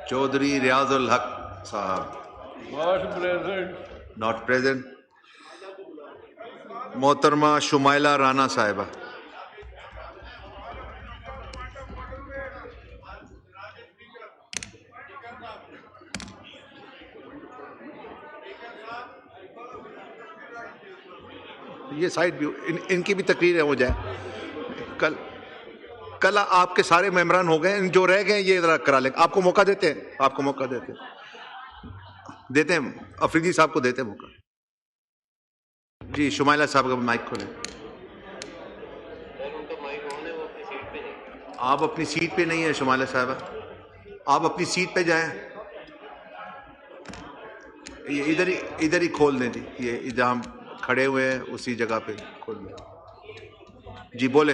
चौधरी रियाजुल हक साहब, not present. मोहतरमा शुमाइला राना साहिबा, ये साइड भी इनकी भी तकरीर हो जाए। कल आपके सारे मेंबरान हो गए, जो रह गए ये जरा करा लें। आपको मौका देते हैं, आपको मौका देते हैं अफरीदी साहब को देते हैं मौका। जी शुमाइला साहब का माइक खोलें। आप अपनी सीट पे नहीं है शुमाइला साहब, आप अपनी सीट पे जाएं। ये इधर ही खोल दें जी, ये जहाँ हम खड़े हुए हैं उसी जगह पे खोल दें जी। बोले।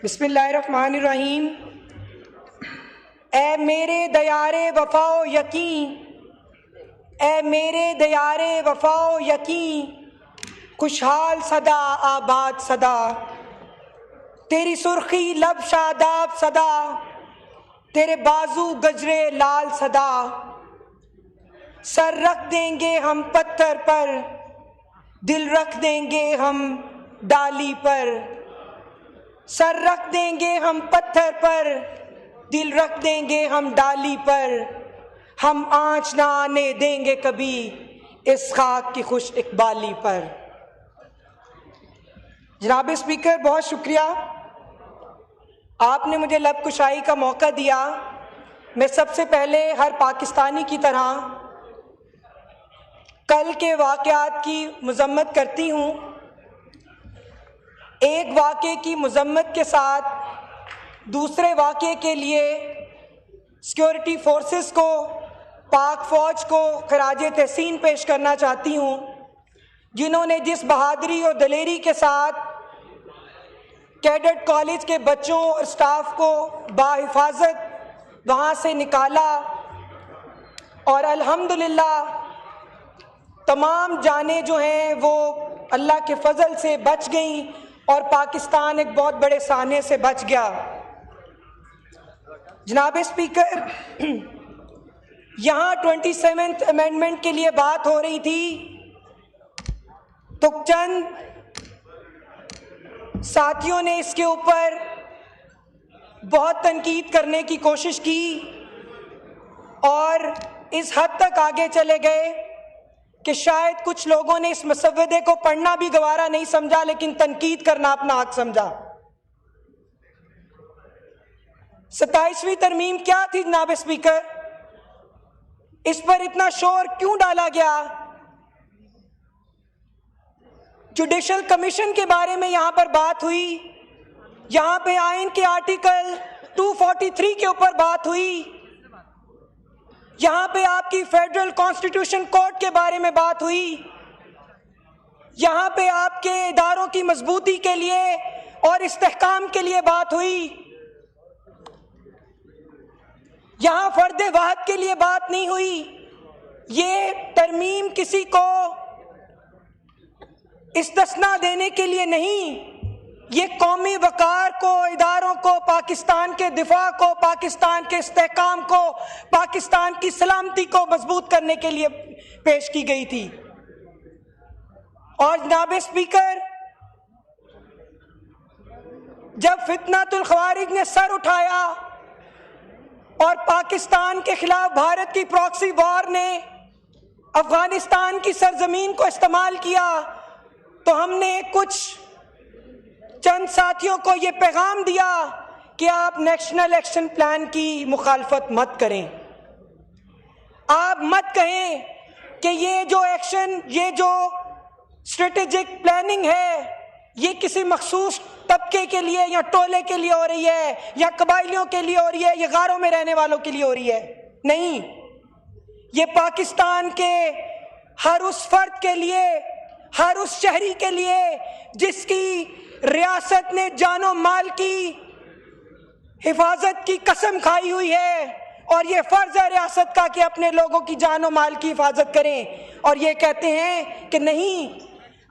बिस्मिल्लाहिर्रहमानिर्रहीम। ए मेरे दयारे वफाओ यकीन, ए मेरे दयारे वफाओ यकीन, खुशहाल सदा आबाद सदा, तेरी सुर्खी लब शादाब सदा, तेरे बाजू गजरे लाल सदा। सर रख देंगे हम पत्थर पर, दिल रख देंगे हम डाली पर। सर रख देंगे हम पत्थर पर, दिल रख देंगे हम डाली पर। हम आँच ना आने देंगे कभी इस खाक की खुश इकबाली पर। जनाब स्पीकर, बहुत शुक्रिया, आपने मुझे लब कुशाई का मौका दिया। मैं सबसे पहले हर पाकिस्तानी की तरह कल के वाक़यात की मज़म्मत करती हूँ। एक वाक़े की मज़म्मत के साथ दूसरे वाक़े के लिए सिक्योरिटी फोर्सेस को, पाक फ़ौज को खराज तहसीन पेश करना चाहती हूँ, जिन्होंने जिस बहादुरी और दलेरी के साथ कैडेट कॉलेज के बच्चों और स्टाफ को बाहिफाजत वहाँ से निकाला और अल्हम्दुलिल्लाह तमाम जानें जो हैं वो अल्लाह के फजल से बच गईं और पाकिस्तान एक बहुत बड़े साने से बच गया। जनाब स्पीकर, यहाँ 27th अमेंडमेंट के लिए बात हो रही थी तो चंद साथियों ने इसके ऊपर बहुत तनकीद करने की कोशिश की और इस हद तक आगे चले गए कि शायद कुछ लोगों ने इस मसवदे को पढ़ना भी गवारा नहीं समझा, लेकिन तनकीद करना अपना हक समझा। 27वीं तरमीम क्या थी जनाब स्पीकर? इस पर इतना शोर क्यों डाला गया? जुडिशल कमीशन के बारे में यहां पर बात हुई, यहां पे आइन के आर्टिकल 243 के ऊपर बात हुई, यहां पे आपकी फेडरल कॉन्स्टिट्यूशन कोर्ट के बारे में बात हुई, यहां पे आपके इदारों की मजबूती के लिए और इस्तेहकाम के लिए बात हुई, यहां फर्दे वाहद के लिए बात नहीं हुई। ये तरमीम किसी को इस्तिस्ना देने के लिए नहीं, ये कौमी वकार को, इदारों को, पाकिस्तान के दिफा को, पाकिस्तान के इस्तेहकाम को, पाकिस्तान की सलामती को मजबूत करने के लिए पेश की गई थी। और जनाब स्पीकर, जब फितनातुल खवारिज ने सर उठाया और पाकिस्तान के खिलाफ भारत की प्रॉक्सी वॉर ने अफगानिस्तान की सरजमीन को इस्तेमाल किया, तो हमने कुछ चंद साथियों को ये पैगाम दिया कि आप नेशनल एक्शन प्लान की मुखालफत मत करें। आप मत कहें कि ये जो एक्शन, ये जो स्ट्रेटेजिक प्लानिंग है, ये किसी मखसूस तबके के लिए या टोले के लिए हो रही है या कबाइलियों के लिए हो रही है या गारों में रहने वालों के लिए हो रही है। नहीं, ये पाकिस्तान के हर उस फर्द के लिए, हर उस शहरी के लिए जिसकी रियासत ने जानो माल की हिफाजत की कसम खाई हुई है, और ये फर्ज है रियासत का कि अपने लोगों की जानो माल की हिफाजत करें। और ये कहते हैं कि नहीं,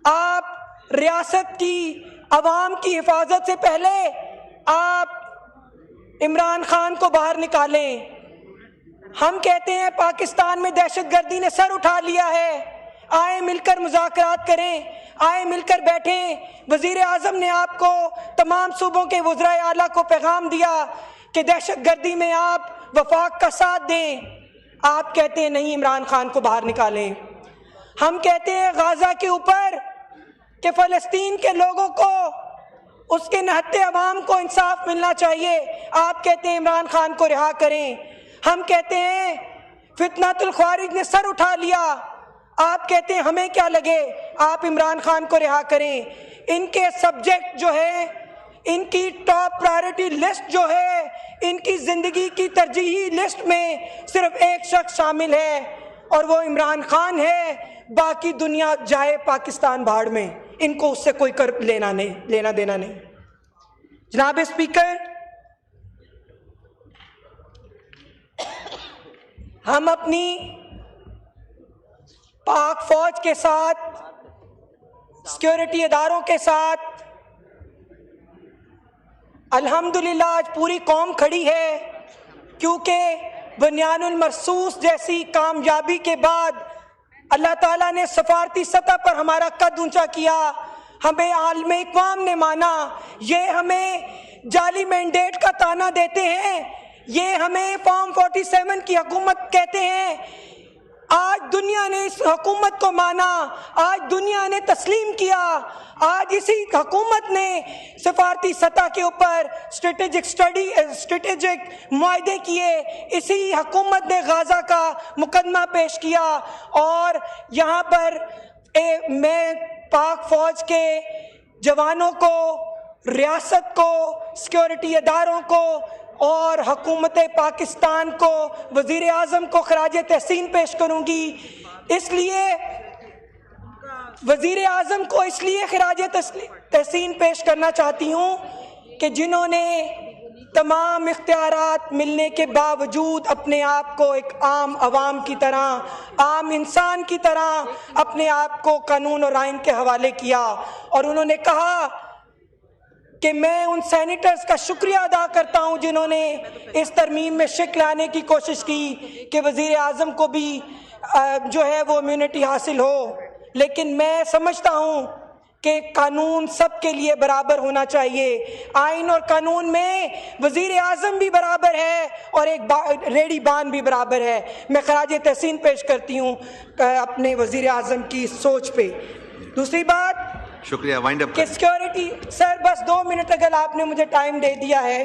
आप रियासत की, अवाम की हिफाजत से पहले आप इमरान खान को बाहर निकालें। हम कहते हैं पाकिस्तान में दहशतगर्दी ने सर उठा लिया है, आए मिलकर मुज़ाकरात करें, आए मिलकर बैठें। वज़ीर आज़म ने आपको तमाम सूबों के वज़राए आला को पैगाम दिया कि दहशतगर्दी में आप वफाक का साथ दें। आप कहते हैं नहीं, इमरान खान को बाहर निकालें। हम कहते हैं गाज़ा के ऊपर कि फ़लस्तीन के लोगों को, उसके नहत्ते अवाम को इंसाफ मिलना चाहिए। आप कहते हैं इमरान खान को रिहा करें। हम कहते हैं फितनातुल ख्वारिज ने सर उठा लिया। आप कहते हैं हमें क्या लगे, आप इमरान खान को रिहा करें। इनके सब्जेक्ट जो है, इनकी टॉप प्रायोरिटी लिस्ट जो है, इनकी ज़िंदगी की तरजीही लिस्ट में सिर्फ एक शख्स शामिल है और वो इमरान खान है। बाकी दुनिया जाए पाकिस्तान भाड़ में, इनको उससे कोई लेना देना नहीं। जनाब स्पीकर, हम अपनी पाक फौज के साथ, सिक्योरिटी इदारों के साथ अल्हम्दुलिल्लाह आज पूरी कौम खड़ी है, क्योंकि बुनियानुल मरसूस जैसी कामयाबी के बाद अल्लाह ताला ने सफारती सतह पर हमारा कद ऊंचा किया, हमें आलमे इक़वाम ने माना। ये हमें जाली मैंडेट का ताना देते हैं, ये हमें फॉर्म 47 की हुकूमत कहते हैं। आज दुनिया ने इस हुकूमत को माना, आज दुनिया ने तस्लीम किया। आज इसी हुकूमत ने सफारती सतह के ऊपर स्ट्रेटेजिक मुआहदे किए। इसी हुकूमत ने गाज़ा का मुकदमा पेश किया और यहाँ पर मैं पाक फौज के जवानों को, रियासत को, सिक्योरिटी इदारों को और हुकूमत पाकिस्तान को, वज़ीर आज़म को खराज तहसीन पेश करूँगी। इसलिए वज़ीर आज़म को इसलिए खराज तहसीन पेश करना चाहती हूँ कि जिन्होंने तमाम इख्तियारात मिलने के बावजूद अपने आप को एक आम आवाम की तरह, आम इंसान की तरह अपने आप को कानून और आइन के हवाले किया। और उन्होंने कहा कि मैं उन सैनिटर्स का शुक्रिया अदा करता हूं जिन्होंने इस तरमीम में शिक लाने की कोशिश की कि वज़ीर आज़म को भी जो है वो इम्यूनिटी हासिल हो। लेकिन मैं समझता हूं कि कानून सबके लिए बराबर होना चाहिए। आइन और कानून में वज़ीर आज़म भी बराबर है और एक रेडी बान भी बराबर है। मैं खराज तहसीन पेश करती हूँ अपने वज़ीर आज़म की सोच पे। दूसरी बात, शुक्रिया, वाइंड अप कि सिक्योरिटी, सर बस 2 मिनट अगर आपने मुझे टाइम दे दिया है।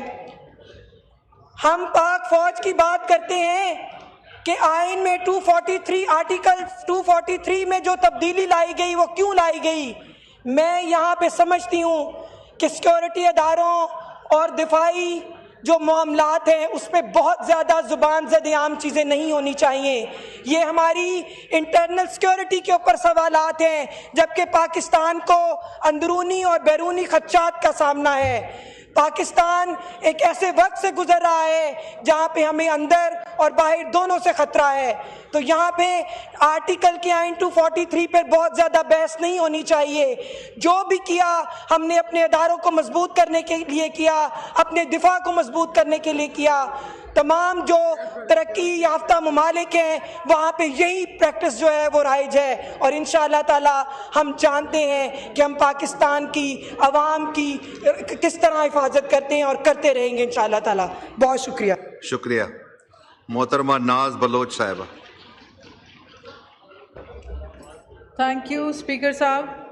हम पाक फौज की बात करते हैं कि आइन में 243 आर्टिकल 243 में जो तब्दीली लाई गई वो क्यों लाई गई। मैं यहाँ पे समझती हूँ कि सिक्योरिटी इदारों और दिफाई जो मामलात हैं उस पर बहुत ज़्यादा ज़ुबान ज़द-ए-आम चीज़ें नहीं होनी चाहिए। ये हमारी इंटरनल सिक्योरिटी के ऊपर सवालात हैं, जबकि पाकिस्तान को अंदरूनी और बैरूनी खदशात का सामना है। पाकिस्तान एक ऐसे वक्त से गुजर रहा है जहाँ पे हमें अंदर और बाहर दोनों से खतरा है। तो यहाँ पे आर्टिकल के आइन 243 पर बहुत ज़्यादा बहस नहीं होनी चाहिए। जो भी किया हमने अपने इदारों को मजबूत करने के लिए किया, अपने दिफा को मजबूत करने के लिए किया। तमाम जो तरक्की याफ्ता ममालिक हैं वहाँ पे यही प्रैक्टिस जो है वो राइज है। और इंशाअल्लाह ताला हम जानते हैं कि हम पाकिस्तान की आवाम की किस तरह हिफाजत करते हैं और करते रहेंगे इंशाअल्लाह ताला। बहुत शुक्रिया। शुक्रिया। मोहतरमा नाज बलोच साहिबा। थैंक यू स्पीकर साहब।